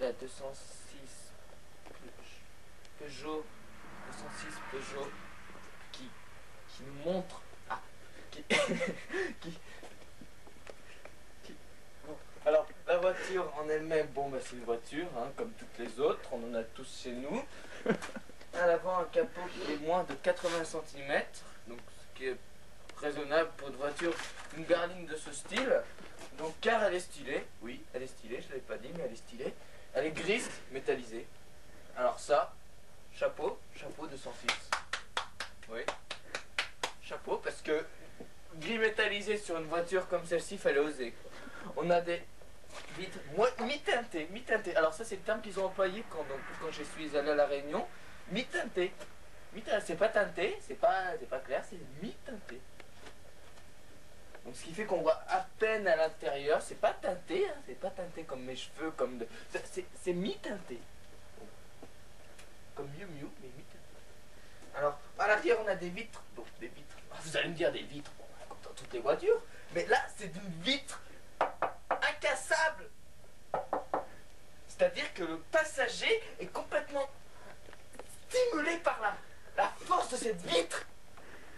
la 206 Peugeot 206 Peugeot qui nous montre qui bon, alors la voiture en elle-même, bon bah c'est une voiture hein, comme toutes les autres, on en a tous chez nous. À l'avant un capot qui est moins de 80 cm, donc ce qui est raisonnable pour une voiture, une berline de ce style. Donc car elle est stylée, oui elle est stylée, je l'avais pas dit mais elle est stylée. Elle est grise, métallisée. Alors ça, chapeau 206. Oui, chapeau parce que gris métallisé sur une voiture comme celle-ci, fallait oser quoi. On a des vitres mi-teintées, mi-teintées. Alors ça c'est le terme qu'ils ont employé quand je suis allé à La Réunion. Mi-teinté. C'est pas teinté, c'est pas clair, c'est mi-teinté. Donc ce qui fait qu'on voit à peine à l'intérieur, c'est pas teinté, hein, c'est pas teinté comme mes cheveux, comme de. C'est mi-teinté. Comme Miu Miu, mais mi-teinté. Alors, à l'arrière on a des vitres. Donc des vitres. Vous allez me dire des vitres, bon, comme dans toutes les voitures. Mais là, c'est une vitre incassable. C'est-à-dire que le passager est complètement stimulé par la force de cette vitre.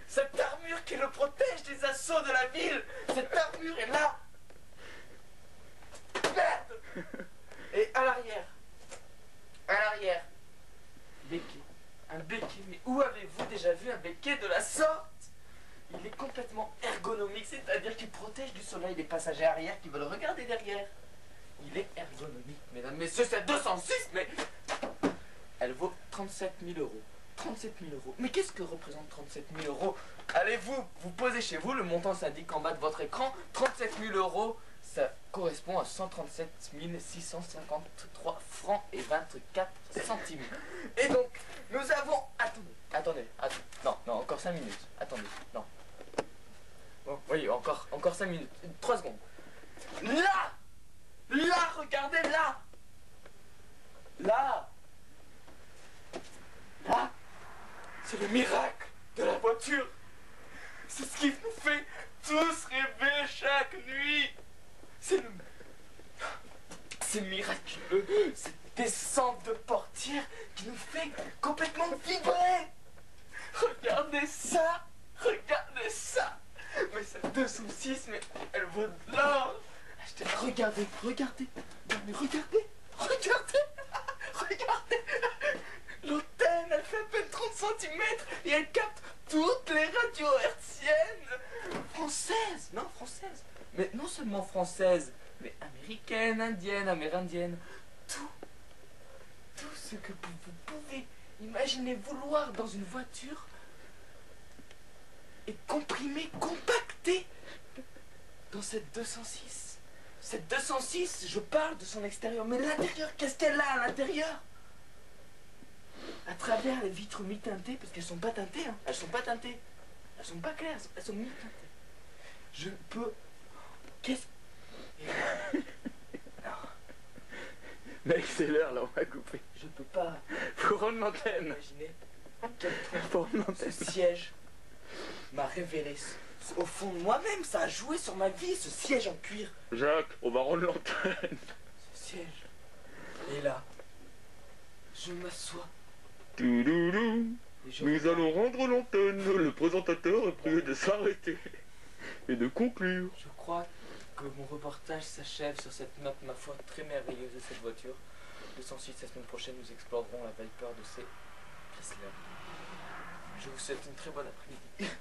Cette armure qui le protège des assauts de la ville. Cette armure est là. Merde. Et à l'arrière, béquet. Un béquet. Mais où avez-vous déjà vu un béquet de la sorte? Il est complètement ergonomique, c'est-à-dire qu'il protège du soleil les passagers arrière qui veulent regarder derrière. Il est ergonomique, mesdames, messieurs, c'est 206, mais elle vaut 37 000 euros. 37 000 euros. Mais qu'est-ce que représente 37 000 euros? Allez-vous posez chez vous, le montant s'indique en bas de votre écran. 37 000 euros, ça correspond à 137 653 francs et 24 centimes. Et donc, nous avons... Attendez. Non, encore 5 minutes. Attendez, non. Bon, oui, encore 5 minutes. 3 secondes. Là, regardez là. Là, c'est le miracle de la voiture. C'est ce qui nous fait tous rêver chaque nuit. C'est miraculeux. Cette descente de portière qui nous fait complètement vibrer. Regardez ça. Mais cette 206, mais elle vaut de l'or. Regardez. Mais regardez. L'antenne, elle fait à peine 30 cm et elle capte toutes les radios hertziennes françaises. Non, françaises. Mais non seulement françaises, mais américaines, indiennes, amérindiennes. Tout ce que vous pouvez imaginer vouloir dans une voiture est comprimé, compacté dans cette 206. Cette 206, je parle de son extérieur, mais l'intérieur, qu'est-ce qu'elle a à l'intérieur? À travers les vitres mi-teintées, parce qu'elles sont pas teintées, hein. Elles sont pas teintées. Elles sont pas claires, elles sont mi-teintées. Je peux... Qu'est-ce... Non. Mec, c'est l'heure, là, on va couper. Je peux pas... Faut rendre l'antenne. Imaginer quel point Faut rendre l'antenne. ce siège m'a révélé. Au fond de moi-même, ça a joué sur ma vie, ce siège en cuir. Jacques, on va rendre l'antenne. Ce siège. Et là, je m'assois. Touloulou. Et je Nous regarde. allons rendre l'antenne. Le présentateur est prié de s'arrêter et de conclure. Je crois que mon reportage s'achève sur cette map, ma foi, très merveilleuse de cette voiture. 206, la semaine prochaine, nous explorerons la Viper de ces Chrysler. Je vous souhaite une très bonne après-midi.